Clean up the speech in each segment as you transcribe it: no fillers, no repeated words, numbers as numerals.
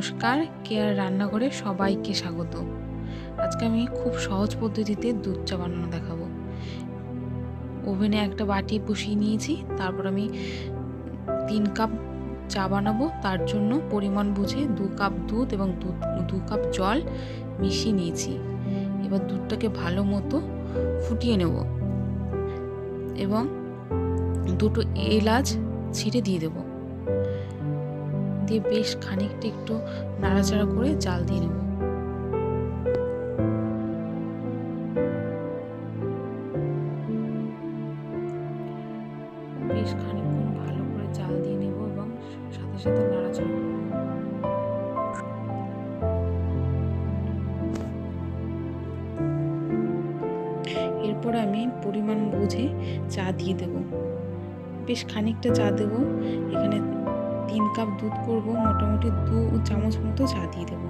নমস্কার, কেয়ার রান্নাঘরে সবাইকে স্বাগত। আজকে আমি খুব সহজ পদ্ধতিতে দুধ চা বানানো দেখাবো। ওভেনে একটা বাটি বসিয়ে নিয়েছি, তারপর আমি 3 কাপ চা বানাবো। তার জন্য পরিমাণ বুঝে 2 কাপ দুধ এবং 2 কাপ জল মিশিয়ে নিয়েছি। এবার দুধটাকে ভালো মতো ফুটিয়ে নেব এবং 2টো এলাচ ছিঁড়ে দিয়ে দেবো। দিয়ে বেশ খানিকটা একটু নাড়াচাড়া করে জাল দিয়ে নেব। বেশ খানিকক্ষণ ভালো করে জাল দিয়ে নেব এবং সাথে সাথে নাড়াচাড়া করব। এরপর আমি পরিমাণ বুঝে চা দিয়ে দেব। বেশ খানিকটা চা দেব। এখানে 3 কাপ দুধ করব, মোটামুটি 2 চামচ মতো চা দিয়ে দেব।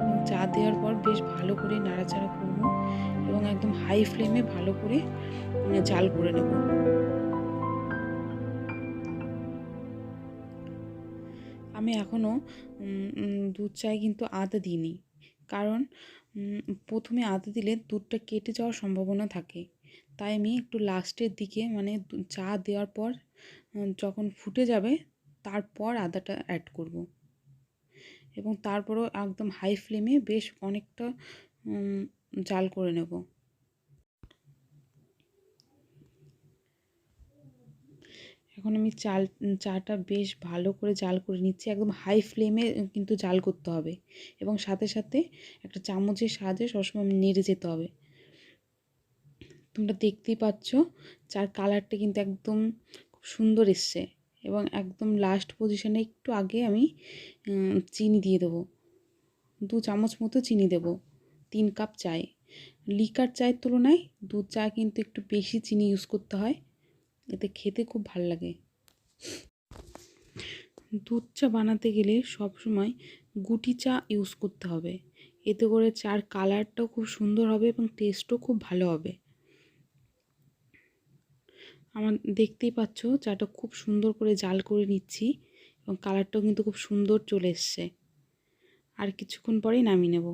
এবং চা দেওয়ার পর বেশ ভালো করে নাড়াচাড়া করব এবং একদম হাই ফ্লেমে ভালো করে জাল করে নেব। আমি এখনও দুধ চায়ে কিন্তু আদা দিইনি, কারণ প্রথমে আদা দিলে দুধটা কেটে যাওয়ার সম্ভাবনা থাকে। তাই আমি একটু লাস্টের দিকে, মানে চা দেওয়ার পর যখন ফুটে যাবে তারপর আদাটা অ্যাড করব এবং তারপরও একদম হাই ফ্লেমে বেশ অনেকটা জাল করে নেব। এখন আমি চাটা বেশ ভালো করে জাল করে নিচ্ছি। একদম হাই ফ্লেমে কিন্তু জাল করতে হবে এবং সাথে সাথে একটা চামচের সাহায্যে সবসময় নেড়ে যেতে হবে। তোমরা দেখতেই পাচ্ছ চার কালারটা কিন্তু একদম খুব সুন্দর এসছে এবং একদম লাস্ট পজিশনে একটু আগে আমি চিনি দিয়ে দেবো। 2 চামচ মতো চিনি দেব 3 কাপ চায়ে। লিকার চায়ের তুলনায় দুধ চা কিন্তু একটু বেশি চিনি ইউজ করতে হয়, এতে খেতে খুব ভালো লাগে। দুধ চা বানাতে গেলে সবসময় গুটি চা ইউজ করতে হবে, এতে করে চার কালারটাও খুব সুন্দর হবে এবং টেস্টও খুব ভালো হবে। আমার দেখতেই পাচ্ছ চাটা খুব সুন্দর করে জাল করে নিচ্ছি এবং কালারটাও কিন্তু খুব সুন্দর চলে এসছে। আর কিছুক্ষণ পরেই নামিয়ে নেব।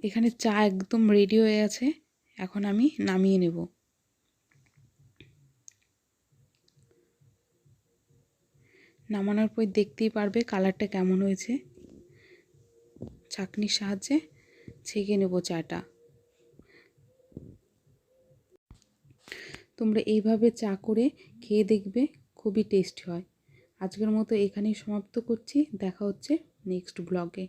এখানে চা একদম রেডি হয়ে আছে, এখন আমি নামিয়ে নেব। নামানোর পর দেখতেই পারবে কালারটা কেমন হয়েছে। ছাঁকনির সাহায্যে ছেঁকে নেব চাটা। তোমরা এইভাবে চা করে খেয়ে দেখবে, খুবই টেস্টি হয়। আজকের মতো এখানেই সমাপ্ত করছি। দেখা হচ্ছে নেক্সট ব্লগে।